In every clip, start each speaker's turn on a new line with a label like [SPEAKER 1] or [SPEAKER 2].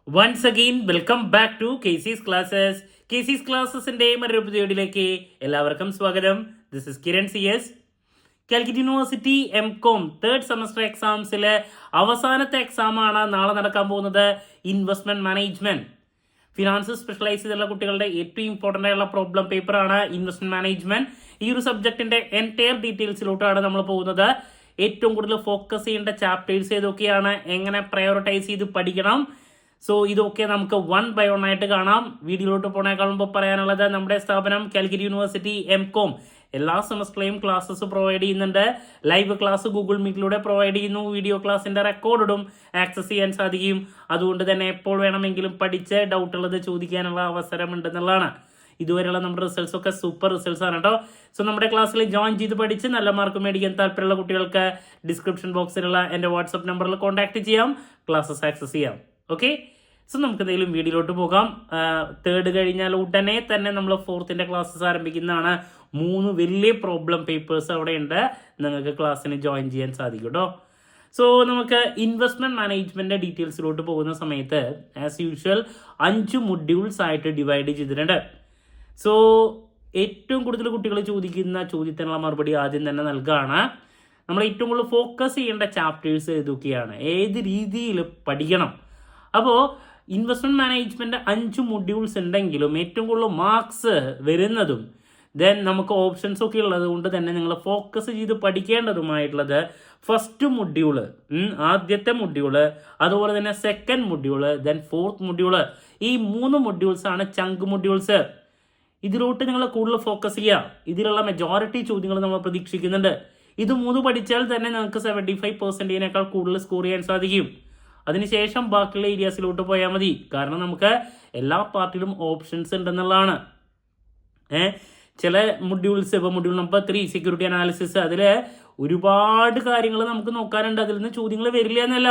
[SPEAKER 1] Once again, welcome back to KC's Classes. KC's Classesന്റെ മറ്റൊരു എപ്പിസോഡിലേക്ക് എല്ലാവർക്കും സ്വാഗതം. This is Kiran CS. Calicut university M.Com third semester എക്സാംസിലെ അവസാനത്തെ എക്സാമാണ് നാളെ നടക്കാൻ പോകുന്നത്. Investment management. ഫിനാൻസ് സ്പെഷ്യലൈസ് ചെയ്തുള്ള കുട്ടികളുടെ ഏറ്റവും ഇമ്പോർട്ടൻ്റ് ആയിട്ടുള്ള പ്രോബ്ലം പേപ്പറാണ് ഇൻവെസ്റ്റ്മെന്റ് മാനേജ്മെന്റ്. ഈ ഒരു സബ്ജക്റ്റിന്റെ എൻറ്റയർ ഡീറ്റെയിൽസിലോട്ടാണ് നമ്മൾ പോകുന്നത്. ഏറ്റവും കൂടുതൽ ഫോക്കസ് ചെയ്യേണ്ട ചാപ്റ്റേഴ്സ് ഏതൊക്കെയാണ്, എങ്ങനെ പ്രയോറിറ്റൈസ് ചെയ്ത് പഠിക്കണം, സോ ഇതൊക്കെ നമുക്ക് 1 by 1 ആയിട്ട് കാണാം. വീഡിയോയിലോട്ട് പോണേക്കാൾ മുമ്പ് പറയാനുള്ളത്, നമ്മുടെ സ്ഥാപനം കാലിക്കറ്റ് യൂണിവേഴ്സിറ്റി M.Com എല്ലാ സെമസ്റ്ററിലെയും ക്ലാസ്സസ് പ്രൊവൈഡ് ചെയ്യുന്നുണ്ട്. ലൈവ് ക്ലാസ് ഗൂഗിൾ മീറ്റിലൂടെ പ്രൊവൈഡ് ചെയ്യുന്നു. വീഡിയോ ക്ലാസ്സിന്റെ റെക്കോർഡും ആക്സസ് ചെയ്യാൻ സാധിക്കും. അതുകൊണ്ട് തന്നെ എപ്പോൾ വേണമെങ്കിലും പഠിച്ച് ഡൗട്ടുള്ളത് ചോദിക്കാനുള്ള അവസരമുണ്ടെന്നുള്ളതാണ്. ഇതുവരെയുള്ള നമ്മുടെ റിസൾട്ട്സ് ഒക്കെ സൂപ്പർ റിസൾട്ട്സ് ആണ് കേട്ടോ. സോ നമ്മുടെ ക്ലാസ്സിൽ ജോയിൻ ചെയ്ത് പഠിച്ച് നല്ല മാർക്ക് മേടിക്കാൻ താല്പര്യമുള്ള കുട്ടികൾക്ക് ഡിസ്ക്രിപ്ഷൻ ബോക്സിലുള്ള എൻ്റെ വാട്സപ്പ് നമ്പറിൽ കോൺടാക്ട് ചെയ്യാം, ക്ലാസ്സസ് ആക്സസ് ചെയ്യാം. ഓക്കെ, സോ നമുക്ക് എന്തെങ്കിലും വീഡിയോയിലോട്ട് പോകാം. തേർഡ് കഴിഞ്ഞാൽ ഉടനെ തന്നെ നമ്മൾ ഫോർത്തിൻ്റെ ക്ലാസ്സസ് ആരംഭിക്കുന്നതാണ്. 3 വലിയ പ്രോബ്ലം പേപ്പേഴ്സ് അവിടെ ഉണ്ട്, നിങ്ങൾക്ക് ക്ലാസ്സിന് ജോയിൻ ചെയ്യാൻ സാധിക്കും കേട്ടോ. സോ നമുക്ക് ഇൻവെസ്റ്റ്മെന്റ് മാനേജ്മെന്റ് ഡീറ്റെയിൽസിലോട്ട് പോകുന്ന സമയത്ത് ആസ് യൂഷ്വൽ 5 മൊഡ്യൂൾസ് ആയിട്ട് ഡിവൈഡ് ചെയ്തിട്ടുണ്ട്. സോ ഏറ്റവും കൂടുതൽ കുട്ടികൾ ചോദിക്കുന്ന ചോദ്യത്തിനുള്ള മറുപടി ആദ്യം തന്നെ നൽകുകയാണ്. നമ്മൾ ഏറ്റവും കൂടുതൽ ഫോക്കസ് ചെയ്യേണ്ട ചാപ്റ്റേഴ്സ് ഏതൊക്കെയാണ്, ഏത് രീതിയിൽ പഠിക്കണം. അപ്പോൾ ഇൻവെസ്റ്റ്മെന്റ് മാനേജ്മെന്റ് 5 മൊഡ്യൂൾസ് ഉണ്ടെങ്കിലും ഏറ്റവും കൂടുതൽ മാർക്സ് വരുന്നതും ദെൻ നമുക്ക് ഓപ്ഷൻസ് ഒക്കെ ഉള്ളത് കൊണ്ട് തന്നെ നിങ്ങൾ ഫോക്കസ് ചെയ്ത് പഠിക്കേണ്ടതുമായിട്ടുള്ളത് ഫസ്റ്റ് മൊഡ്യൂള്, ആദ്യത്തെ മൊഡ്യൂള്, അതുപോലെ തന്നെ second module, then fourth module. ഈ 3 മൊഡ്യൂൾസ് ആണ് ചങ്ക് മൊഡ്യൂൾസ്. ഇതിലോട്ട് നിങ്ങൾ കൂടുതൽ ഫോക്കസ് ചെയ്യുക. ഇതിലുള്ള മെജോറിറ്റി ചോദ്യങ്ങൾ നമ്മൾ പ്രതീക്ഷിക്കുന്നുണ്ട്. ഇത് 3 പഠിച്ചാൽ തന്നെ നിങ്ങൾക്ക് 75%-നേക്കാൾ കൂടുതൽ സ്കോർ ചെയ്യാൻ സാധിക്കും. അതിനുശേഷം ബാക്കിയുള്ള ഏരിയാസിലോട്ട് പോയാൽ മതി. കാരണം നമുക്ക് എല്ലാ പാർട്ടിലും ഓപ്ഷൻസ് ഉണ്ടെന്നുള്ളതാണ്. ചില മൊഡ്യൂൾസ്, ഇപ്പോൾ മൊഡ്യൂൾ നമ്പർ 3 സെക്യൂരിറ്റി അനാലിസിസ്, അതിൽ ഒരുപാട് കാര്യങ്ങൾ നമുക്ക് നോക്കാനുണ്ട്. അതിൽ നിന്ന് ചോദ്യങ്ങൾ വരില്ല എന്നല്ല,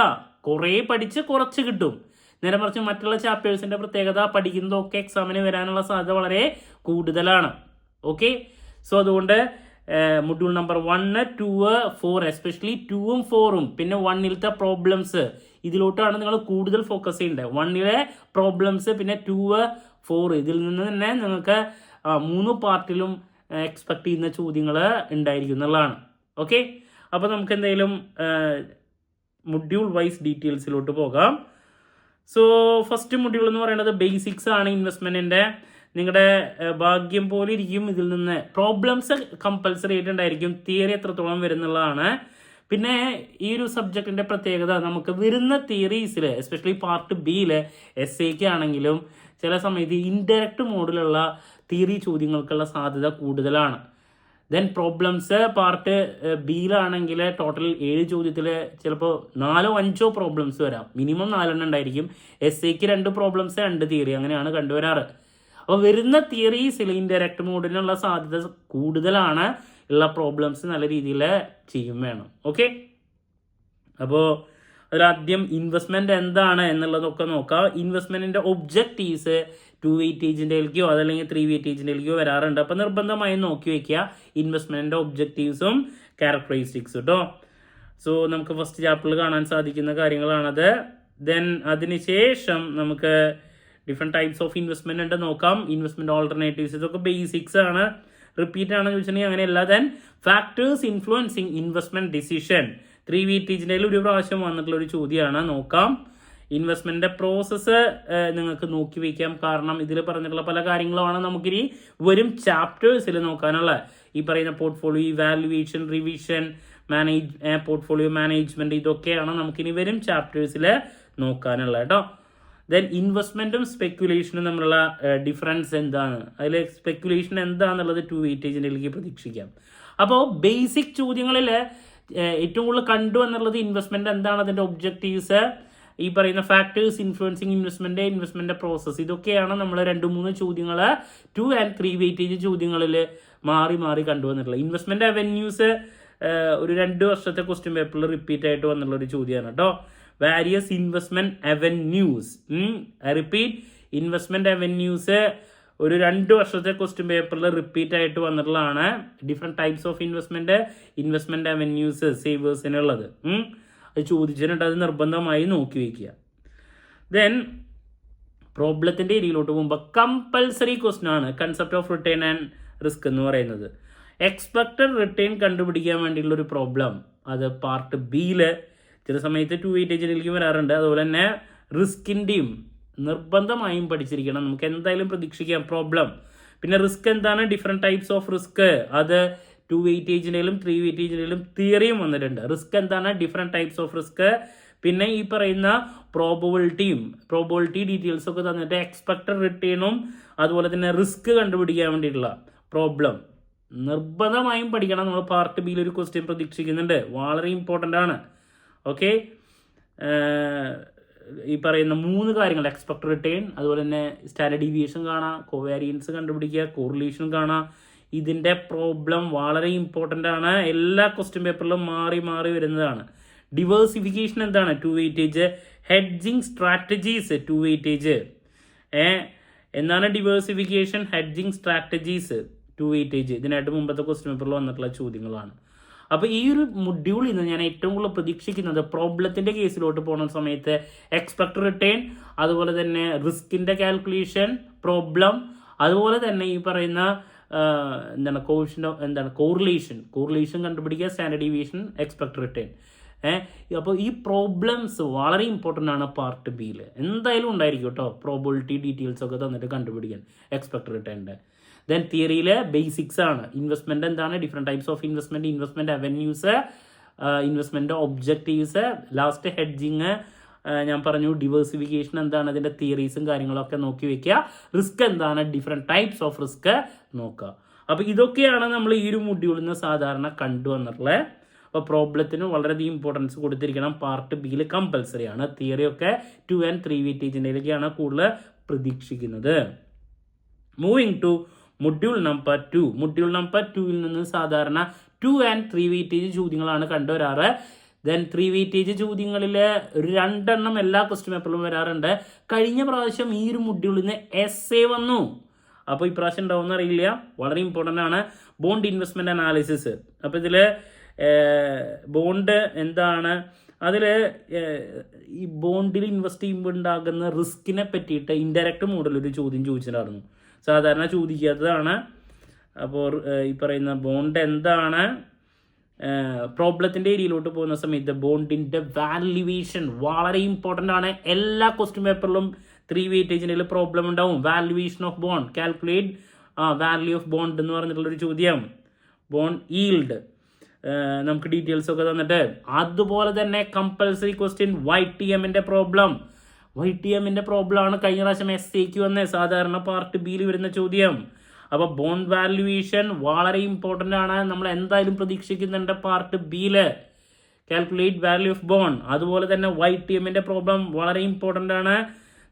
[SPEAKER 1] കുറേ പഠിച്ച് കുറച്ച് കിട്ടും. നേരെ മറിച്ച് മറ്റുള്ള ചാപ്റ്റേഴ്സിൻ്റെ പ്രത്യേകത പഠിക്കുന്നതൊക്കെ എക്സാമിന് വരാനുള്ള സാധ്യത വളരെ കൂടുതലാണ്. ഓക്കെ, സോ അതുകൊണ്ട് മൊഡ്യൂൾ നമ്പർ 1, 2, 4 എസ്പെഷ്യലി 2ഉം 4ഉം പിന്നെ 1ത്തെ പ്രോബ്ലംസ്, ഇതിലോട്ടാണ് നിങ്ങൾ കൂടുതൽ ഫോക്കസ് ചെയ്യേണ്ടത്. 1ലെ പ്രോബ്ലംസ് പിന്നെ 2, 4 ഇതിൽ നിന്ന് തന്നെ നിങ്ങൾക്ക് 3 പാർട്ടിലും എക്സ്പെക്ട് ചെയ്യുന്ന ചോദ്യങ്ങൾ ഉണ്ടായിരിക്കും എന്നുള്ളതാണ്. ഓക്കെ, അപ്പോൾ നമുക്ക് എന്തെങ്കിലും മൊഡ്യൂൾ വൈസ് ഡീറ്റെയിൽസിലോട്ട് പോകാം. സോ ഫസ്റ്റ് മൊഡ്യൂൾ എന്ന് പറയുന്നത് ബേസിക്സ് ആണ് ഇൻവെസ്റ്റ്മെൻറ്റിൻ്റെ. നിങ്ങളുടെ ഭാഗ്യം പോലെ ഇരിക്കും. ഇതിൽ നിന്ന് പ്രോബ്ലംസ് കമ്പൽസറി ആയിട്ടുണ്ടായിരിക്കും, തിയറി എത്രത്തോളം വരുന്നുള്ളതാണ്. പിന്നെ ഈ ഒരു സബ്ജക്റ്റിൻ്റെ പ്രത്യേകത, നമുക്ക് വരുന്ന തിയറീസിൽ എസ്പെഷ്യലി പാർട്ട് ബിയിൽ എസ്സേക്ക് ആണെങ്കിലും ചില സമയത്ത് ഇൻഡയറക്റ്റ് മോഡിലുള്ള തിയറി ചോദ്യങ്ങൾക്കുള്ള സാധ്യത കൂടുതലാണ്. ദെൻ പ്രോബ്ലംസ് പാർട്ട് ബിയിലാണെങ്കിൽ ടോട്ടൽ 7 ചോദ്യത്തിൽ ചിലപ്പോൾ 4-5 പ്രോബ്ലംസ് വരാം. മിനിമം 4 ഉണ്ടായിരിക്കും. എസ്സേക്ക് 2 പ്രോബ്ലംസ് 2 തിയറി, അങ്ങനെയാണ് കണ്ടുവരാറ്. അപ്പോൾ വരുന്ന തിയറീസിൽ ഇൻഡയറക്റ്റ് മോഡിനുള്ള സാധ്യത കൂടുതലാണ്. ഉള്ള പ്രോബ്ലംസ് നല്ല രീതിയിൽ ചെയ്യും വേണം. ഓക്കെ, അപ്പോൾ അതിലാദ്യം ഇൻവെസ്റ്റ്മെൻറ്റ് എന്താണ് എന്നുള്ളതൊക്കെ നോക്കാം. ഇൻവെസ്റ്റ്മെൻറ്റിൻ്റെ ഒബ്ജക്റ്റീവ്സ് 2 വെയിറ്റേജിൻ്റെയിലേക്കോ അതല്ലെങ്കിൽ 3 വെയിറ്റേജിൻ്റെയിലേക്കോ വരാറുണ്ട്. അപ്പോൾ നിർബന്ധമായും നോക്കി വയ്ക്കുക ഇൻവെസ്റ്റ്മെൻറ്റിൻ്റെ ഒബ്ജക്റ്റീവ്സും ക്യാരക്ടറിസ്റ്റിക്സും കേട്ടോ. സോ നമുക്ക് ഫസ്റ്റ് ചാപ്റ്ററിൽ കാണാൻ സാധിക്കുന്ന കാര്യങ്ങളാണത്. ദെൻ അതിനുശേഷം നമുക്ക് ഡിഫറെൻറ്റ് ടൈപ്സ് ഓഫ് ഇൻവെസ്റ്റ്മെൻറ്റ് ഉണ്ട്, നോക്കാം. ഇൻവെസ്റ്റ്മെൻറ്റ് ഓൾട്ടർനേറ്റീവ്സ്, ഇതൊക്കെ ബേസിക്സ് ആണ്. റിപ്പീറ്റ് ആണെന്ന് ചോദിച്ചിട്ടുണ്ടെങ്കിൽ അങ്ങനെയല്ല. Then factors influencing investment decision, 3 വെയിറ്റേജിൻ്റെ ഒരു പ്രാവശ്യം വന്നിട്ടുള്ള ഒരു ചോദ്യമാണ്, നോക്കാം. ഇൻവെസ്റ്റ്മെൻറ്റിൻ്റെ പ്രോസസ്സ് നിങ്ങൾക്ക് നോക്കി വയ്ക്കാം. കാരണം ഇതിൽ പറഞ്ഞിട്ടുള്ള പല കാര്യങ്ങളുമാണ് നമുക്കിനി വരും ചാപ്റ്റേഴ്സിൽ നോക്കാനുള്ള. ഈ പറയുന്ന portfolio evaluation, revision, portfolio management, ഇതൊക്കെയാണ് നമുക്കിനി വരും ചാപ്റ്റേഴ്സിൽ നോക്കാനുള്ള കേട്ടോ. ദെൻ ഇൻവെസ്റ്റ്മെൻറ്റും സ്പെക്കുലേഷനും തമ്മിലുള്ള ഡിഫറൻസ് എന്താണ്, അതിൽ സ്പെക്കുലേഷൻ എന്താണെന്നുള്ളത് 2 വെയിറ്റേജിലേക്ക് പ്രതീക്ഷിക്കാം. അപ്പോൾ ബേസിക് ചോദ്യങ്ങളിൽ ഏറ്റവും കൂടുതൽ കണ്ടു എന്നുള്ളത് ഇൻവെസ്റ്റ്മെൻറ്റ് എന്താണ്, അതിൻ്റെ ഒബ്ജക്റ്റീവ്സ്, ഈ പറയുന്ന ഫാക്ടേഴ്സ് ഇൻഫ്ലുവൻസിങ് ഇൻവെസ്റ്റ്മെൻറ്റ് പ്രോസസ്സ്, ഇതൊക്കെയാണ് നമ്മൾ 2-3 ചോദ്യങ്ങൾ 2 and 3 വെയിറ്റേജ് ചോദ്യങ്ങളിൽ മാറി മാറി കണ്ടുവന്നിട്ടുള്ളത്. ഇൻവെസ്റ്റ്മെൻറ്റ് അവന്യൂസ് ഒരു 2 വർഷത്തെ ക്വസ്റ്റ്യൻ പേപ്പറിൽ റിപ്പീറ്റ് ആയിട്ട് വന്നിട്ടുള്ള ഒരു ചോദ്യമാണ് കേട്ടോ. Various investment avenues, I repeat, investment avenues ഒരു 2 വർഷത്തെ ക്വസ്റ്റ്യൻ പേപ്പറിൽ റിപ്പീറ്റ് ആയിട്ട് വന്നിട്ടുള്ളതാണ്. Different types of investment avenues സേവേഴ്സിനുള്ളത് അത് ചോദിച്ചിട്ടുണ്ട്. അത് നിർബന്ധമായി നോക്കി വയ്ക്കുക. ദെൻ പ്രോബ്ലത്തിൻ്റെ ഏരിയയിലോട്ട് പോകുമ്പോൾ കമ്പൽസറി ക്വസ്റ്റൻ ആണ് concept of return and risk എന്ന് പറയുന്നത്. എക്സ്പെക്റ്റഡ് റിട്ടേൺ കണ്ടുപിടിക്കാൻ വേണ്ടിയുള്ള ഒരു പ്രോബ്ലം, അത് പാർട്ട് ബിയിൽ ചില സമയത്ത് 2 വെയിറ്റേജിലേക്ക് വരാറുണ്ട്. അതുപോലെ തന്നെ റിസ്കിൻ്റെയും നിർബന്ധമായും പഠിച്ചിരിക്കണം, നമുക്ക് എന്തായാലും പ്രതീക്ഷിക്കാം പ്രോബ്ലം. പിന്നെ റിസ്ക് എന്താണ്, ഡിഫറെൻറ്റ് ടൈപ്സ് ഓഫ് റിസ്ക്, അത് 2 വെയിറ്റേജിലും 3 വെയിറ്റേജിലും തിയറിയും വന്നിട്ടുണ്ട്. റിസ്ക് എന്താണ്, ഡിഫറെൻറ്റ് ടൈപ്സ് ഓഫ് റിസ്ക്, പിന്നെ ഈ പറയുന്ന പ്രോബബിലിറ്റി ഡീറ്റെയിൽസ് ഒക്കെ തന്നിട്ട് എക്സ്പെക്റ്റഡ് റിട്ടേണും അതുപോലെ തന്നെ റിസ്ക് കണ്ടുപിടിക്കാൻ വേണ്ടിയിട്ടുള്ള പ്രോബ്ലം നിർബന്ധമായും പഠിക്കണം. നമ്മൾ പാർട്ട് ബിയിൽ ഒരു ക്വസ്റ്റ്യൻ പ്രതീക്ഷിക്കുന്നുണ്ട്, വളരെ ഇമ്പോർട്ടൻ്റ് ആണ്. ഓക്കെ, ഈ പറയുന്ന 3 കാര്യങ്ങൾ, എക്സ്പെക്റ്റഡ് റിട്ടേൺ, അതുപോലെ തന്നെ സ്റ്റാൻഡേർഡ് ഡീവിയേഷൻ കാണാം, കോവാരിയൻസ് കണ്ടുപിടിക്കുക, കോറിലേഷൻ കാണാം. ഇതിൻ്റെ പ്രോബ്ലം വളരെ ഇമ്പോർട്ടൻ്റ് ആണ്, എല്ലാ ക്വസ്റ്റ്യൻ പേപ്പറിലും മാറി മാറി വരുന്നതാണ്. ഡിവേഴ്സിഫിക്കേഷൻ എന്താണ്, 2 വെയിറ്റേജ്. Hedging strategies 2 weightage. എന്താണ് ഡിവേഴ്സിഫിക്കേഷൻ, ഹെഡ്ജിങ് സ്ട്രാറ്റജീസ് 2 വെയിറ്റേജ്. ഇതിനായിട്ട് മുമ്പത്തെ ക്വസ്റ്റ്യൻ പേപ്പറിൽ വന്നിട്ടുള്ള ചോദ്യങ്ങളാണ്. അപ്പോൾ ഈ ഒരു മൊഡ്യൂളിൽ നിന്ന് ഞാൻ ഏറ്റവും കൂടുതൽ പ്രതീക്ഷിക്കുന്നത് പ്രോബ്ലത്തിൻ്റെ കേസിലോട്ട് പോകുന്ന സമയത്ത് എക്സ്പെക്റ്റഡ് റിട്ടേൺ, അതുപോലെ തന്നെ റിസ്കിൻ്റെ കാൽക്കുലേഷൻ, പ്രോബ്ലം, അതുപോലെ തന്നെ ഈ പറയുന്ന കോറിലേഷൻ കണ്ടുപിടിക്കുക, സ്റ്റാൻഡേർഡ് ഡീവിയേഷൻ, എക്സ്പെക്റ്റഡ് റിട്ടേൺ. അപ്പോൾ ഈ പ്രോബ്ലംസ് വളരെ ഇമ്പോർട്ടൻ്റ് ആണ് പാർട്ട് ബിയിൽ, എന്തായാലും ഉണ്ടായിരിക്കും കേട്ടോ. പ്രോബിലിറ്റി ഡീറ്റെയിൽസ് ഒക്കെ തന്നിട്ട് കണ്ടുപിടിക്കാൻ എക്സ്പെക്റ്റഡ് റിട്ടേണിൻ്റെ. ദെൻ തിയറിയിലെ ബേസിക്സ് ആണ്, ഇൻവെസ്റ്റ്മെൻറ്റ് എന്താണ്, different types of investment avenues, investment objectives, last hedging ഞാൻ പറഞ്ഞു, ഡിവേഴ്സിഫിക്കേഷൻ എന്താണ്, അതിൻ്റെ തിയറീസും കാര്യങ്ങളൊക്കെ നോക്കി വെക്കുക, റിസ്ക് എന്താണ്, ഡിഫറെൻറ്റ് ടൈപ്സ് ഓഫ് റിസ്ക് നോക്കുക. അപ്പോൾ ഇതൊക്കെയാണ് നമ്മൾ ഈ ഒരു മൊഡ്യൂളിൽ നിന്ന് സാധാരണ കണ്ടുവന്നിട്ടുള്ളത്. അപ്പോൾ പ്രോബ്ലത്തിന് വളരെയധികം ഇമ്പോർട്ടൻസ് കൊടുത്തിരിക്കണം, പാർട്ട് ബിയിൽ കമ്പൽസറി ആണ്. തിയറിയൊക്കെ 2 and 3 വെയിറ്റേജിൻ്റെയിലേക്കാണ് കൂടുതൽ പ്രതീക്ഷിക്കുന്നത്. Moving to module number 2. Module number 2ൽ നിന്ന് സാധാരണ 2 and 3 വെയിറ്റേജ് ചോദ്യങ്ങളാണ് കണ്ടുവരാറ്. ദെൻ 3 വെയിറ്റേജ് ചോദ്യങ്ങളിൽ 2 എണ്ണം എല്ലാ ക്വസ്റ്റ്യൻ പേപ്പറിലും വരാറുണ്ട്. കഴിഞ്ഞ പ്രാവശ്യം ഈ ഒരു മൊഡ്യൂളിൽ നിന്ന് എസ്സേ വന്നു, അപ്പോൾ ഇപ്രാവശ്യം ഉണ്ടാവുമെന്ന് അറിയില്ല, വളരെ ഇമ്പോർട്ടൻ്റ് ആണ്. Bond investment analysis. അപ്പോൾ ഇതിൽ ബോണ്ട് എന്താണ്, അതിൽ ഈ ബോണ്ടിൽ ഇൻവെസ്റ്റ് ചെയ്യുമ്പോൾ ഉണ്ടാകുന്ന റിസ്കിനെ പറ്റിയിട്ട് ഇൻഡയറക്റ്റ് മോഡൽ ഒരു ചോദ്യം ചോദിച്ചിട്ടുണ്ടായിരുന്നു, സാധാരണ ചോദിക്കാത്തതാണ്. അപ്പോൾ ഈ പറയുന്ന ബോണ്ട് എന്താണ്, പ്രോബ്ലത്തിൻ്റെ ഏരിയയിലോട്ട് പോകുന്ന സമയത്ത് ബോണ്ടിൻ്റെ വാല്യുവേഷൻ വളരെ ഇമ്പോർട്ടൻ്റ് ആണ്. എല്ലാ ക്വസ്റ്റ്യൻ പേപ്പറിലും 3 വെയിറ്റേജിൻ്റെ പ്രോബ്ലം ഉണ്ടാവും. Valuation of bond, calculate value of bond എന്ന് പറഞ്ഞിട്ടുള്ളൊരു ചോദ്യം. ബോണ്ട് ഈൽഡ് നമുക്ക് ഡീറ്റെയിൽസ് ഒക്കെ തന്നിട്ട്, അതുപോലെ തന്നെ കമ്പൽസറി ക്വസ്റ്റ്യൻ YTMൻ്റെ പ്രോബ്ലം. YTMൻ്റെ പ്രോബ്ലം ആണ് കഴിഞ്ഞ പ്രാവശ്യം SAക്ക് വന്ന സാധാരണ പാർട്ട് ബിയിൽ വരുന്ന ചോദ്യം. അപ്പോൾ ബോണ്ട് വാല്യുവേഷൻ വളരെ ഇമ്പോർട്ടൻ്റ് ആണ്, നമ്മൾ എന്തായാലും പ്രതീക്ഷിക്കുന്നുണ്ട് പാർട്ട് ബിയിൽ. കാൽക്കുലേറ്റ് വാല്യൂ ഓഫ് ബോണ്ട്, അതുപോലെ തന്നെ YTMൻ്റെ പ്രോബ്ലം വളരെ ഇമ്പോർട്ടൻ്റ് ആണ്,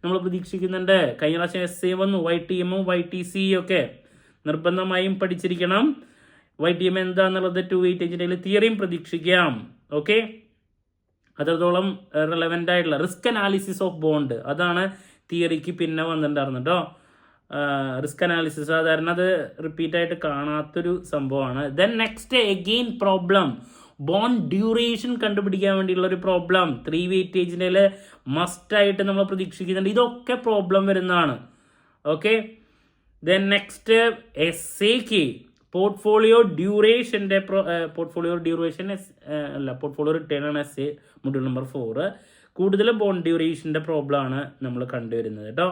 [SPEAKER 1] നമ്മൾ പ്രതീക്ഷിക്കുന്നുണ്ട്. കഴിഞ്ഞ പ്രാവശ്യം SA വന്നു, YTMും YTCയും ഒക്കെ നിർബന്ധമായും പഠിച്ചിരിക്കണം. YTM എന്താണെന്നുള്ളത് 2 വെയിറ്റേജിൻ്റെ തിയറിയും പ്രതീക്ഷിക്കാം. ഓക്കെ, അത്രത്തോളം റെലവൻ്റ് ആയിട്ടുള്ള റിസ്ക് അനാലിസിസ് ഓഫ് ബോണ്ട്, അതാണ് തിയറിക്ക് പിന്നെ വന്നിട്ടുണ്ടായിരുന്നു കേട്ടോ. റിസ്ക് അനാലിസിസ് സാധാരണ അത് റിപ്പീറ്റായിട്ട് കാണാത്തൊരു സംഭവമാണ്. Then next again problem, bond duration കണ്ടുപിടിക്കാൻ വേണ്ടിയുള്ള ഒരു പ്രോബ്ലം 3 വെയിറ്റേജിൻ്റെ മസ്റ്റായിട്ട് നമ്മൾ പ്രതീക്ഷിക്കുന്നുണ്ട്. ഇതൊക്കെ പ്രോബ്ലം വരുന്നതാണ്. ഓക്കെ, ദെൻ നെക്സ്റ്റ് SAക്ക് പോർട്ട്ഫോളിയോ റിട്ടേൺ ആണ് SA മൊഡ്യൂൾ നമ്പർ 4. കൂടുതലും ബോണ്ട് ഡ്യൂറേഷൻ്റെ പ്രോബ്ലം ആണ് നമ്മൾ കണ്ടുവരുന്നത് കേട്ടോ.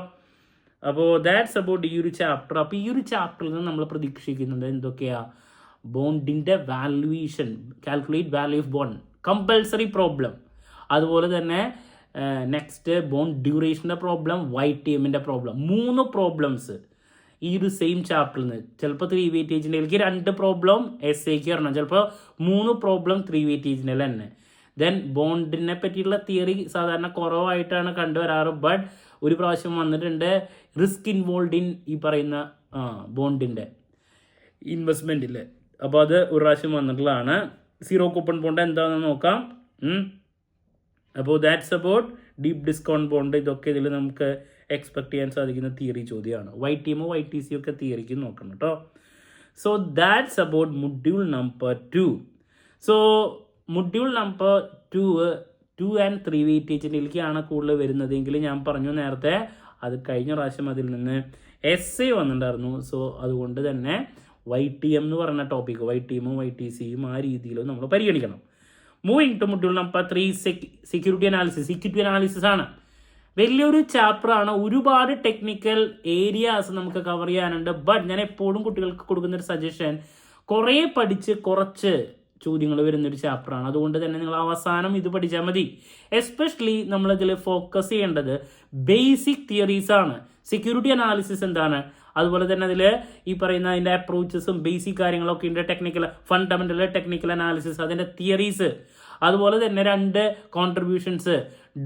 [SPEAKER 1] അപ്പോൾ ദാറ്റ്സ് അബൌട്ട് ഈ ഒരു ചാപ്റ്റർ. അപ്പോൾ ഈ ഒരു ചാപ്റ്ററിൽ നിന്ന് നമ്മൾ പ്രതീക്ഷിക്കുന്നത് എന്തൊക്കെയാണ്, ബോണ്ടിൻ്റെ valuation, calculate value of bond, compulsory problem, അതുപോലെ തന്നെ നെക്സ്റ്റ് ബോണ്ട് ഡ്യൂറേഷൻ്റെ പ്രോബ്ലം, YTMൻ്റെ പ്രോബ്ലം. 3 പ്രോബ്ലംസ് ഈ ഒരു സെയിം ചാപ്റ്ററിൽ നിന്ന്. ചിലപ്പോൾ 3 വെയിറ്റേജിൻ്റെ 2 പ്രോബ്ലം SAക്ക് വരണം, ചിലപ്പോൾ 3 പ്രോബ്ലം 3 വെയിറ്റേജിൻ്റെ തന്നെ. ദെൻ ബോണ്ടിനെ പറ്റിയുള്ള തിയറി സാധാരണ കുറവായിട്ടാണ് കണ്ടുവരാറ്, ബട്ട് ഒരു പ്രാവശ്യം വന്നിട്ടുണ്ട് റിസ്ക് ഇൻവോൾവ് ഇൻ ഈ പറയുന്ന ബോണ്ടിൻ്റെ ഇൻവെസ്റ്റ്മെൻറ്റിൽ. അപ്പോൾ അത് ഒരു പ്രാവശ്യം വന്നിട്ടുള്ളതാണ്. സീറോ കൂപ്പൺ ബോണ്ട് എന്താണെന്ന് നോക്കാം. അപ്പോൾ that's about deep discount bond. ഇതൊക്കെ ഇതിൽ നമുക്ക് എക്സ്പെക്ട് ചെയ്യാൻ സാധിക്കുന്ന തിയറി ചോദ്യമാണ്. YTM YTC ഒക്കെ തിയറിക്ക് നോക്കണം കേട്ടോ. So that's about module number 2. So module number 2 and 3 വെയിറ്റേജിൻ്റെയിലേക്കാണ് കൂടുതൽ വരുന്നതെങ്കിൽ ഞാൻ പറഞ്ഞു നേരത്തെ അത് കഴിഞ്ഞ പ്രാവശ്യം അതിൽ നിന്ന് essay വന്നിട്ടുണ്ടായിരുന്നു. സോ അതുകൊണ്ട് തന്നെ YTM എന്ന് പറഞ്ഞ ടോപ്പിക് YTM YTCയും ആ രീതിയിൽ നമ്മൾ പരിഗണിക്കണം. Moving to module number 3 security analysis ആണ്. വലിയൊരു ചാപ്റ്ററാണ്, ഒരുപാട് ടെക്നിക്കൽ ഏരിയാസ് നമുക്ക് കവർ ചെയ്യാനുണ്ട്. ബട്ട് ഞാൻ എപ്പോഴും കുട്ടികൾക്ക് കൊടുക്കുന്നൊരു സജഷൻ, കുറേ പഠിച്ച് കുറച്ച് ചോദ്യങ്ങൾ വരുന്നൊരു ചാപ്റ്ററാണ്. അതുകൊണ്ട് തന്നെ നിങ്ങൾ അവസാനം ഇത് പഠിച്ചാൽ മതി. എസ്പെഷ്യലി നമ്മളിതിൽ ഫോക്കസ് ചെയ്യേണ്ടത് ബേസിക് തിയറീസ് ആണ്. സെക്യൂരിറ്റി അനാലിസിസ് എന്താണ്, അതുപോലെ തന്നെ അതിൽ ഈ പറയുന്ന അതിൻ്റെ അപ്രോച്ചസും ബേസിക് കാര്യങ്ങളൊക്കെ ഉണ്ട്. ഫണ്ടമെന്റൽ ടെക്നിക്കൽ അനാലിസിസ്, അതിൻ്റെ തിയറീസ്, അതുപോലെ തന്നെ 2 കോൺട്രിബ്യൂഷൻസ്,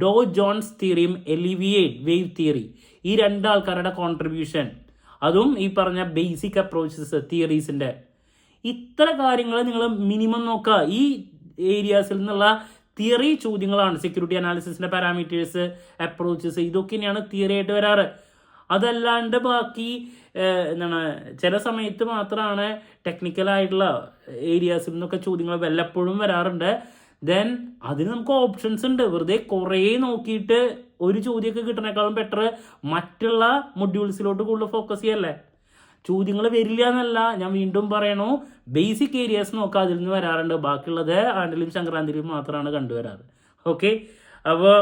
[SPEAKER 1] ഡോ ജോൺസ് തിയറിയും എലിവിയേറ്റ് വേവ് തിയറി. ഈ 2 ആൾക്കാരുടെ കോൺട്രിബ്യൂഷൻ, അതും ഈ പറഞ്ഞ ബേസിക് അപ്രോച്ചസ് തിയറീസിൻ്റെ. ഇത്ര കാര്യങ്ങൾ നിങ്ങൾ മിനിമം നോക്കുക. ഈ ഏരിയാസിൽ നിന്നുള്ള തിയറി ചോദ്യങ്ങളാണ്. സെക്യൂരിറ്റി അനാലിസിസിൻ്റെ പാരാമീറ്റേഴ്സ്, അപ്രോച്ചസ്, ഇതൊക്കെ തന്നെയാണ് തിയറി ആയിട്ട് വരാറ്. അതല്ലാണ്ട് ബാക്കി ചില സമയത്ത് മാത്രമാണ് ടെക്നിക്കലായിട്ടുള്ള ഏരിയാസിൽ നിന്നൊക്കെ ചോദ്യങ്ങൾ വല്ലപ്പോഴും വരാറുണ്ട്. ദെൻ അതിന് നമുക്ക് ഓപ്ഷൻസ് ഉണ്ട്. വെറുതെ കുറേ നോക്കിയിട്ട് ഒരു ചോദ്യമൊക്കെ കിട്ടുന്നേക്കാളും ബെറ്റർ മറ്റുള്ള മൊഡ്യൂൾസിലോട്ട് കൂടുതൽ ഫോക്കസ് ചെയ്യല്ലേ. ചോദ്യങ്ങൾ വരില്ല എന്നല്ല, ഞാൻ വീണ്ടും പറയണു, ബേസിക് ഏരിയാസ് നോക്കാം, അതിൽ നിന്ന് വരാറുണ്ട്. ബാക്കിയുള്ളത് ആണ്ടിലും സംക്രാന്തിയിലും മാത്രമാണ് കണ്ടുവരാറ്. ഓക്കെ, അപ്പോൾ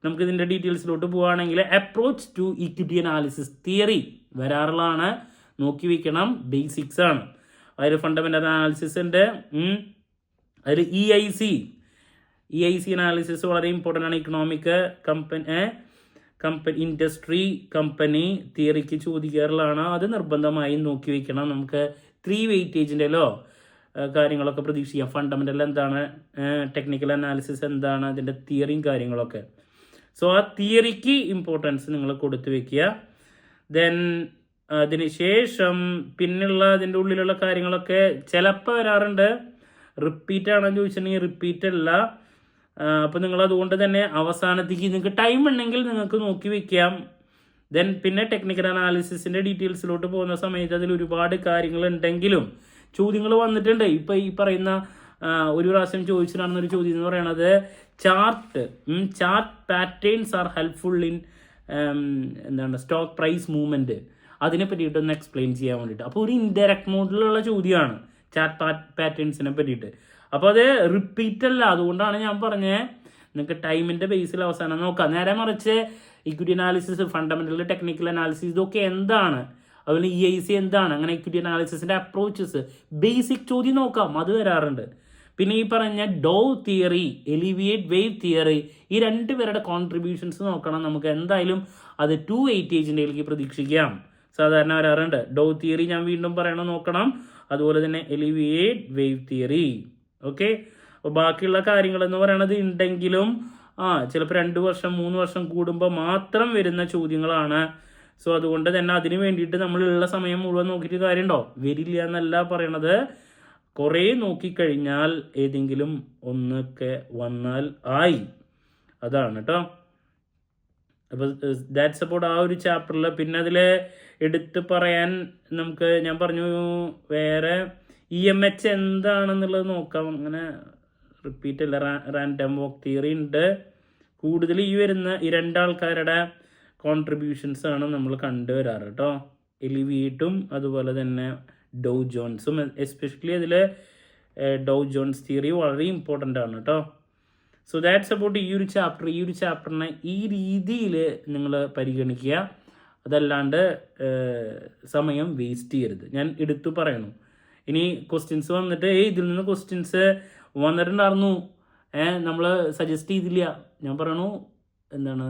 [SPEAKER 1] നമുക്ക് ഇതിൻ്റെ ഡീറ്റെയിൽസിലോട്ട് പോവുകയാണെങ്കിൽ approach to equity analysis theory വരാറുള്ളതാണ്, നോക്കി വയ്ക്കണം. ബേസിക്സ് ആണ്. അതിൽ ഫണ്ടമെന്റൽ അനാലിസിസ് ഉണ്ട്. അതിൽ EIC അനാലിസിസ് വളരെ ഇമ്പോർട്ടൻ്റ് ആണ്. ഇക്കണോമിക് ഇൻഡസ്ട്രി കമ്പനി തിയറിക്ക് ചോദിക്കാറുള്ളതാണ്. അത് നിർബന്ധമായും നോക്കി വയ്ക്കണം. നമുക്ക് 3 വെയിറ്റേജിൻ്റെ കാര്യങ്ങളൊക്കെ പ്രതീക്ഷിക്കാം. ഫണ്ടമെന്റൽ എന്താണ്, ടെക്നിക്കൽ അനാലിസിസ് എന്താണ്, അതിൻ്റെ തിയറിയും കാര്യങ്ങളൊക്കെ. സോ ആ തിയറിക്ക് ഇമ്പോർട്ടൻസ് നിങ്ങൾ കൊടുത്തു വെക്കുക. ദെൻ അതിന് ശേഷം പിന്നുള്ള അതിൻ്റെ ഉള്ളിലുള്ള കാര്യങ്ങളൊക്കെ ചിലപ്പോൾ വരാറുണ്ട്. റിപ്പീറ്റ് ആണെന്ന് ചോദിച്ചിട്ടുണ്ടെങ്കിൽ റിപ്പീറ്റ് അല്ല. അപ്പോൾ നിങ്ങൾ അതുകൊണ്ട് തന്നെ അവസാനത്തേക്ക് നിങ്ങൾക്ക് ടൈം ഉണ്ടെങ്കിൽ നിങ്ങൾക്ക് നോക്കി വെക്കാം. ദെൻ പിന്നെ ടെക്നിക്കൽ അനാലിസിസിൻ്റെ ഡീറ്റെയിൽസിലോട്ട് പോകുന്ന സമയത്ത് അതിൽ ഒരുപാട് കാര്യങ്ങൾ ഉണ്ടെങ്കിലും ചോദ്യങ്ങൾ വന്നിട്ടുണ്ട്. ഇപ്പോൾ ഈ പറയുന്ന ഒരു പ്രാവശ്യം ചോദിച്ചിട്ടാണെന്നൊരു ചോദ്യം എന്ന് പറയുന്നത് chart patterns are helpful in stock price movement, അതിനെ പറ്റിയിട്ടൊന്ന് എക്സ്പ്ലെയിൻ ചെയ്യാൻ വേണ്ടിയിട്ട്. അപ്പോൾ ഒരു ഇൻഡയറക്റ്റ് മോഡിലുള്ള ചോദ്യമാണ് ചാർട്ട് പാറ്റേൺസിനെ പറ്റിയിട്ട്. അപ്പോൾ അത് റിപ്പീറ്റ് അല്ല. അതുകൊണ്ടാണ് ഞാൻ പറഞ്ഞത് നിങ്ങൾക്ക് ടൈമിൻ്റെ ബേസിൽ അവസാനം നോക്കാം. നേരെ മറിച്ച് equity analysis, fundamental technical analysis, ഇതൊക്കെ എന്താണ്, അതുപോലെ EIC എന്താണ്, അങ്ങനെ ഇക്വിറ്റി അനാലിസിസിൻ്റെ അപ്രോച്ചസ്, ബേസിക് ചോദ്യം നോക്കാം, അത് വരാറുണ്ട്. പിന്നെ ഈ പറഞ്ഞ ഡോ തിയറി, എലിവിയേറ്റ് വേവ് തിയറി, ഈ 2 പേരുടെ കോൺട്രിബ്യൂഷൻസ് നോക്കണം. നമുക്ക് എന്തായാലും അത് 2 വെയിറ്റേജിൻ്റെയിലേക്ക് പ്രതീക്ഷിക്കാം. സാധാരണ വരാറുണ്ട്. ഡോ തിയറി ഞാൻ വീണ്ടും പറയണം, നോക്കണം. അതുപോലെ തന്നെ എലിവിയേറ്റ് വേവ് തിയറി. ഓക്കെ, അപ്പോൾ ബാക്കിയുള്ള കാര്യങ്ങളെന്ന് പറയണത് ഉണ്ടെങ്കിലും ചിലപ്പോൾ 2 വർഷം 3 വർഷം കൂടുമ്പോൾ മാത്രം വരുന്ന ചോദ്യങ്ങളാണ്. സോ അതുകൊണ്ട് തന്നെ അതിന് വേണ്ടിയിട്ട് നമ്മളുള്ള സമയം മുഴുവൻ നോക്കിയിട്ട് കാര്യമുണ്ടോ? വരില്ല എന്നല്ല പറയണത്. കുറേ നോക്കിക്കഴിഞ്ഞാൽ ഏതെങ്കിലും ഒന്നൊക്കെ വന്നാൽ ആയി, അതാണ് കേട്ടോ. അപ്പോൾ ദാറ്റ്സ് അബൌട്ട് ആ ഒരു ചാപ്റ്ററിൽ. പിന്നെ അതിൽ എടുത്ത് പറയാൻ നമുക്ക്, ഞാൻ പറഞ്ഞു വേറെ EMH എന്താണെന്നുള്ളത് നോക്കാം. അങ്ങനെ റിപ്പീറ്റ് അല്ല, റാൻഡം വോക്ക് തിയറി ഉണ്ട്. കൂടുതൽ ഈ വരുന്ന ഈ 2 ആൾക്കാരുടെ കോൺട്രിബ്യൂഷൻസ് ആണ് നമ്മൾ കണ്ടുവരാറ് കേട്ടോ. എലിവിയേറ്റും അതുപോലെ തന്നെ ഡോ ജോൺസും. എസ്പെഷ്യലി അതിൽ ഡോ ജോൺസ് തിയറി വളരെ ഇമ്പോർട്ടൻ്റ് ആണ് കേട്ടോ. സോ ദാറ്റ്സ് അബൌട്ട് ഈ ഒരു ചാപ്റ്ററിനെ ഈ രീതിയിൽ നിങ്ങൾ പരിഗണിക്കുക. അതല്ലാണ്ട് സമയം വേസ്റ്റ് ചെയ്യരുത്, ഞാൻ എടുത്തു പറയണു. ഇനി ക്വസ്റ്റ്യൻസ് വന്നിട്ട് ഇതിൽ നിന്ന് ക്വസ്റ്റ്യൻസ് വന്നിട്ടുണ്ടായിരുന്നു, നമ്മൾ സജസ്റ്റ് ചെയ്തില്ല, ഞാൻ പറയണു എന്താണ്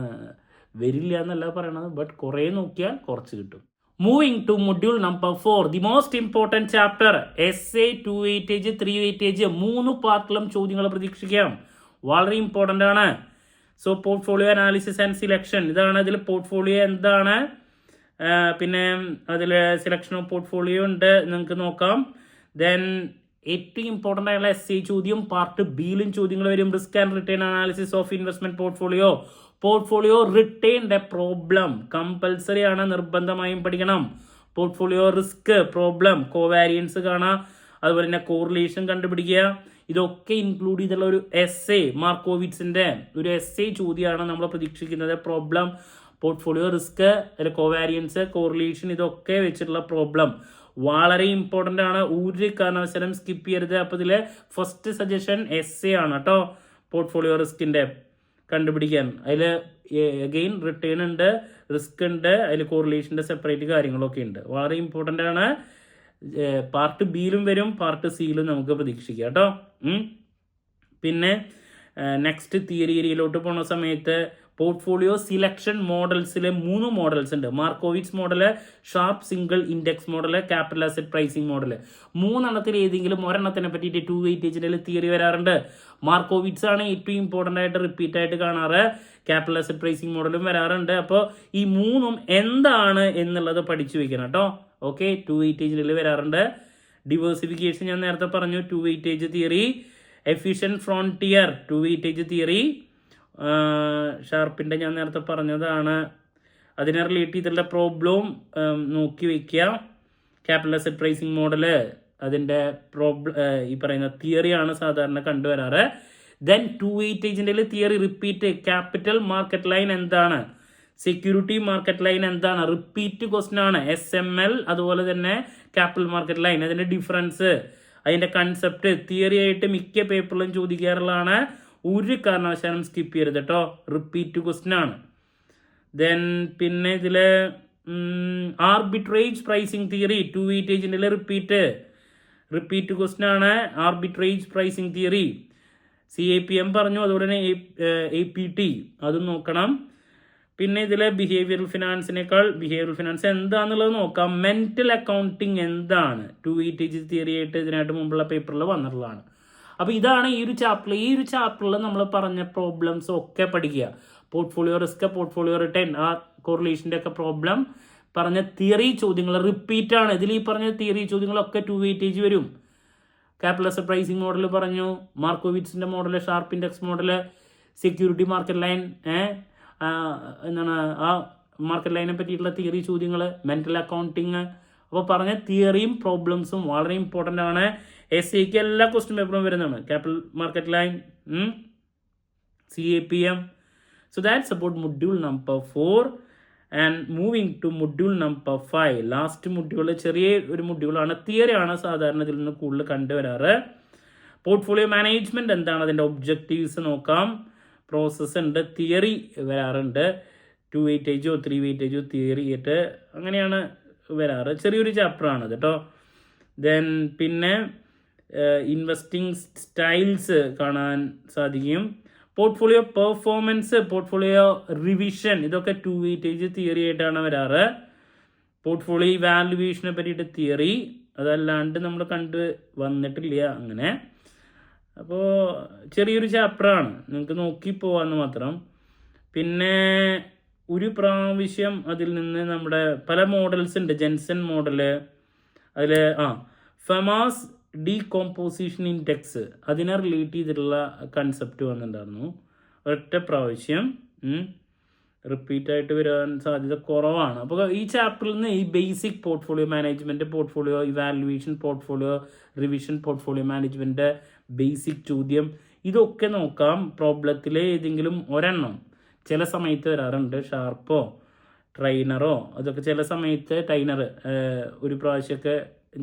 [SPEAKER 1] വരില്ല എന്നല്ല പറയണത്. ബട്ട് കുറേ നോക്കിയാൽ കുറച്ച് കിട്ടും. Moving to module number 4, the most important chapter. essay 2 weightage 3 weightage 3 പാർട്ടിലും ചോദ്യങ്ങൾ പ്രതീക്ഷിക്കാം. വളരെ ഇമ്പോർട്ടൻ്റ് ആണ്. So portfolio analysis and selection, ഇതാണ് അതിൽ. പോർട്ട്ഫോളിയോ എന്താണ്, പിന്നെ അതിൽ സെലക്ഷൻ ഓഫ് പോർട്ട്ഫോളിയോ ഉണ്ട്, നിങ്ങൾക്ക് നോക്കാം. ദെൻ ഏറ്റവും ഇമ്പോർട്ടൻ്റ് ആയിട്ടുള്ള essay ചോദ്യം പാർട്ട് ബിയിലും ചോദ്യങ്ങൾ വരും. Risk and return analysis of investment portfolio റിട്ടേണിൻ്റെ പ്രോബ്ലം കമ്പൽസറി ആണ്, നിർബന്ധമായും പഠിക്കണം. പോർട്ട്ഫോളിയോ റിസ്ക്, പ്രോബ്ലം, കോവാരിയൻസ് കാണാം, അതുപോലെ തന്നെ കോറിലേഷൻ കണ്ടുപിടിക്കുക. ഇതൊക്കെ ഇൻക്ലൂഡ് ചെയ്തുള്ള ഒരു essay, മാർക്കോവിറ്റ്സിൻ്റെ ഒരു essay ചോദ്യമാണ് നമ്മൾ പ്രതീക്ഷിക്കുന്നത്. പോർട്ട്ഫോളിയോ റിസ്ക്, അതിൽ കോവാരിയൻസ്, കോറിലേഷൻ, ഇതൊക്കെ വെച്ചിട്ടുള്ള പ്രോബ്ലം വളരെ ഇമ്പോർട്ടൻ്റ് ആണ്. ഒരു കാരണവശാലും സ്കിപ്പ് ചെയ്യരുത്. അപ്പോൾ ഇതിൽ ഫസ്റ്റ് സജഷൻ എസ്സേ ആണ് കേട്ടോ, പോർട്ട്ഫോളിയോ റിസ്കിൻ്റെ കണ്ടുപിടിക്കാൻ. അതിൽ അഗെയിൻ റിട്ടേൺ ഉണ്ട്, റിസ്ക് ഉണ്ട്, അതിൽ കോറിലേഷൻ്റെ സെപ്പറേറ്റ് കാര്യങ്ങളൊക്കെ ഉണ്ട്. വളരെ ഇമ്പോർട്ടൻ്റ് ആണ്. പാർട്ട് ബിയിലും വരും, പാർട്ട് സിയിലും നമുക്ക് പ്രതീക്ഷിക്കാം കേട്ടോ. പിന്നെ നെക്സ്റ്റ് തിയറി ഏരിയയിലോട്ട് പോണ സമയത്ത് പോർട്ട്ഫോളിയോ സിലക്ഷൻ മോഡൽസിൽ 3 മോഡൽസ് ഉണ്ട്. Markowitz model, Sharpe single index model, capital asset pricing model. 3 ഏതെങ്കിലും ഒരെണ്ണത്തിനെ പറ്റിയിട്ട് 2 വെയിറ്റേജിൻ്റെ തിയറി വരാറുണ്ട്. മാർക്കോവിറ്റ്സ് ആണ് ഏറ്റവും ഇമ്പോർട്ടൻ്റ് ആയിട്ട് റിപ്പീറ്റ് ആയിട്ട് കാണാറ്. ക്യാപിറ്റൽ അസറ്റ് പ്രൈസിങ് മോഡലും വരാറുണ്ട്. അപ്പോൾ ഈ 3 എന്താണ് എന്നുള്ളത് പഠിച്ചു വെക്കണം കേട്ടോ. ഓക്കെ, 2 വെയിറ്റേജിൽ വരാറുണ്ട്. ഡിവേഴ്സിഫിക്കേഷൻ ഞാൻ നേരത്തെ പറഞ്ഞു, 2 weightage theory. Efficient frontier, 2 weightage theory. ഷാർപ്പിൻ്റെ ഞാൻ നേരത്തെ പറഞ്ഞതാണ്. അതിനെ റിലേറ്റ് ചെയ്തിട്ടുള്ള പ്രോബ്ലം നോക്കി വയ്ക്കുക. ക്യാപിറ്റൽ അസറ്റ് പ്രൈസിങ് മോഡല് അതിൻ്റെ ഈ പറയുന്ന തിയറിയാണ് സാധാരണ കണ്ടുവരാറ്. ദെൻ 2 വെയിറ്റേജിൻ്റെ theory repeat. Capital market line എന്താണ്, സെക്യൂരിറ്റി മാർക്കറ്റ് ലൈൻ എന്താണ്, റിപ്പീറ്റ് ക്വസ്റ്റൻ ആണ്. SML അതുപോലെ തന്നെ ക്യാപിറ്റൽ മാർക്കറ്റ് ലൈൻ, അതിൻ്റെ ഡിഫറൻസ്, അതിൻ്റെ കൺസെപ്റ്റ് തിയറി ആയിട്ട് മിക്ക പേപ്പറിലും ചോദിക്കാറുള്ളതാണ്. ഒരു കാരണവശാലും സ്കിപ്പ് ചെയ്യരുത് കേട്ടോ, റിപ്പീറ്റ് ക്വസ്റ്റൻ ആണ്. ദെൻ പിന്നെ ഇതിൽ ആർബിട്രേജ് പ്രൈസിങ് തിയറി 2 വെയിറ്റേജിൻ്റെ റിപ്പീറ്റ് ക്വസ്റ്റൻ ആണ്. ആർബിട്രേജ് പ്രൈസിങ് തിയറി CAPM പറഞ്ഞു, അതുപോലെ തന്നെ APT അതും നോക്കണം. പിന്നെ ഇതിൽ ബിഹേവിയറൽ ഫിനാൻസ് എന്താണെന്നുള്ളത് നോക്കാം. മെന്റൽ അക്കൗണ്ടിങ് എന്താണ് 2 വെയിറ്റേജ് തിയറി ആയിട്ട് ഇതിനായിട്ട് മുമ്പുള്ള പേപ്പറിൽ വന്നിട്ടുള്ളതാണ്. അപ്പോൾ ഇതാണ് ഈ ഒരു ചാപ്റ്ററിൽ നമ്മൾ പറഞ്ഞ പ്രോബ്ലംസ് ഒക്കെ പഠിക്കുക. പോർട്ട്ഫോളിയോ റിസ്ക്, പോർട്ട്ഫോളിയോ റിട്ടേൺ, ആ കോറിലേഷൻ്റെ ഒക്കെ പ്രോബ്ലം, പറഞ്ഞ തിയറി ചോദ്യങ്ങൾ റിപ്പീറ്റ് ആണ്. ഇതിൽ ഈ പറഞ്ഞ തിയറി ചോദ്യങ്ങളൊക്കെ 2 വെയിറ്റേജ് വരും. ക്യാപിറ്റൽ അസറ്റ് പ്രൈസിങ് മോഡൽ പറഞ്ഞു, മാർക്കോവിറ്റ്സിൻ്റെ model, Sharpe index model, security market line, എന്താണ് ആ മാർക്കറ്റ് ലൈനെ പറ്റിയിട്ടുള്ള തിയറി ചോദ്യങ്ങൾ, മെന്റൽ അക്കൗണ്ടിങ്. അപ്പോൾ പറഞ്ഞ തിയറിയും പ്രോബ്ലംസും വളരെ ഇമ്പോർട്ടൻ്റ് ആണ്. SAക്ക് എല്ലാ ക്വസ്റ്റ്യൻ പേപ്പറും വരുന്നതാണ്. Capital market line, CAPM. So that's about module number 4 and moving to module number 5. Last module ചെറിയ ഒരു മൊഡ്യൂളാണ്, തിയറിയാണ് സാധാരണ ഇതിൽ നിന്ന് കൂടുതൽ കണ്ടുവരാറ്. പോർട്ട്ഫോളിയോ മാനേജ്മെൻറ്റ് എന്താണ്, അതിൻ്റെ ഒബ്ജക്റ്റീവ്സ് നോക്കാം. പ്രോസസ്സ് ഉണ്ട്, തിയറി വരാറുണ്ട്. 2 വെയിറ്റേജോ 3 വെയിറ്റേജോ തിയറി ആയിട്ട് അങ്ങനെയാണ് വരാറ്. ചെറിയൊരു ചാപ്റ്ററാണ് കേട്ടോ. ദെൻ പിന്നെ ഇൻവെസ്റ്റിംഗ് സ്റ്റൈൽസ് കാണാൻ സാധിക്കും. പോർട്ട്ഫോളിയോ പെർഫോമൻസ്, പോർട്ട്ഫോളിയോ റിവിഷൻ, ഇതൊക്കെ 2 വെയിറ്റേജ് തിയറി ആയിട്ടാണ് വരാറ്. പോർട്ട്ഫോളിയോ വാല്യുവേഷനെ പറ്റിയിട്ട് തിയറി, അതല്ലാണ്ട് നമ്മൾ വന്നിട്ടില്ല അങ്ങനെ. അപ്പോൾ ചെറിയൊരു ചാപ്റ്ററാണ്, നിങ്ങൾക്ക് നോക്കി പോകാമെന്ന് മാത്രം. പിന്നെ ഒരു പ്രാവശ്യം അതിൽ നിന്ന് നമ്മുടെ പല മോഡൽസ് ഉണ്ട്. ജെൻസൺ മോഡല്, അതിൽ ഫെമാസ് ഡീകോമ്പോസിഷൻ ഇൻഡെക്സ്, അതിനെ റിലേറ്റ് ചെയ്തിട്ടുള്ള കൺസെപ്റ്റ് വന്നിട്ടുണ്ടായിരുന്നു. ഒരൊറ്റ പ്രാവശ്യം റിപ്പീറ്റായിട്ട് വരാൻ സാധ്യത കുറവാണ്. അപ്പോൾ ഈ ചാപ്റ്ററിൽ നിന്ന് ഈ basic portfolio management, portfolio evaluation, portfolio revision, portfolio management basic ചോദ്യം, ഇതൊക്കെ നോക്കാം. പ്രോബ്ലത്തിലെ ഏതെങ്കിലും ഒരെണ്ണം ചില സമയത്ത് വരാറുണ്ട്. ഷാർപ്പോ ട്രെയിനറോ, അതൊക്കെ ചില സമയത്ത് ട്രെയിനർ ഒരു പ്രാവശ്യമൊക്കെ,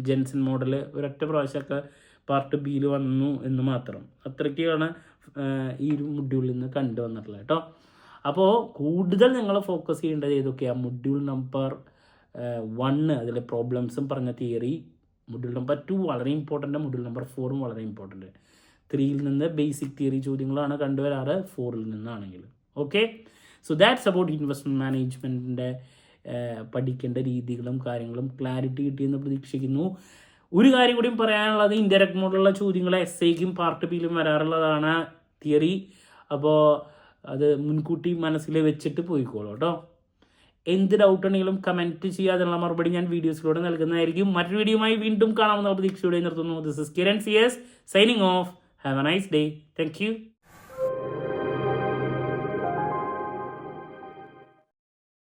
[SPEAKER 1] ജെൻസൺ മോഡൽ ഒരൊറ്റ പ്രാവശ്യമൊക്കെ പാർട്ട് ബിയിൽ വന്നു എന്ന് മാത്രം. അത്രയ്ക്കാണ് ഈ ഒരു മൊഡ്യൂളിൽ നിന്ന് കണ്ടുവന്നിട്ടുള്ളത് കേട്ടോ. അപ്പോൾ കൂടുതൽ നിങ്ങൾ ഫോക്കസ് ചെയ്യേണ്ടത് ഏതൊക്കെയാണ്, മൊഡ്യൂൾ നമ്പർ 1 അതിലെ പ്രോബ്ലംസും പറഞ്ഞ തിയറി, മൊഡ്യൂൾ നമ്പർ 2 വളരെ ഇമ്പോർട്ടൻ്റ്, മൊഡ്യൂൾ നമ്പർ 4 വളരെ ഇമ്പോർട്ടൻ്റ്. 3യിൽ നിന്ന് ബേസിക് തിയറി ചോദ്യങ്ങളാണ് കണ്ടുവരാറ്, 4ൽ നിന്നാണെങ്കിൽ. Okay, so that's about investment മാനേജ്മെൻറ്റിൻ്റെ പഠിക്കേണ്ട രീതികളും കാര്യങ്ങളും ക്ലാരിറ്റി കിട്ടിയെന്ന് പ്രതീക്ഷിക്കുന്നു. ഒരു കാര്യം കൂടിയും പറയാനുള്ളത്, ഇൻഡയറക്റ്റ് മോഡലുള്ള ചോദ്യങ്ങൾ SAയ്ക്കും പാർട്ട് ബിയിലും വരാറുള്ളതാണ് തിയറി. അപ്പോൾ അത് മുൻകൂട്ടി മനസ്സിൽ വെച്ചിട്ട് പോയിക്കോളൂ കേട്ടോ. എന്ത് ഡൗട്ട് ഉണ്ടെങ്കിലും കമൻറ്റ് ചെയ്യാതെയുള്ള മറുപടി ഞാൻ വീഡിയോസിലൂടെ നൽകുന്നതായിരിക്കും. മറ്റൊരു വീഡിയോയുമായി വീണ്ടും കാണാമെന്ന പ്രതീക്ഷയോടെ നിർത്തുന്നു. This is Kiran CS signing off. Have a nice day. Thank U.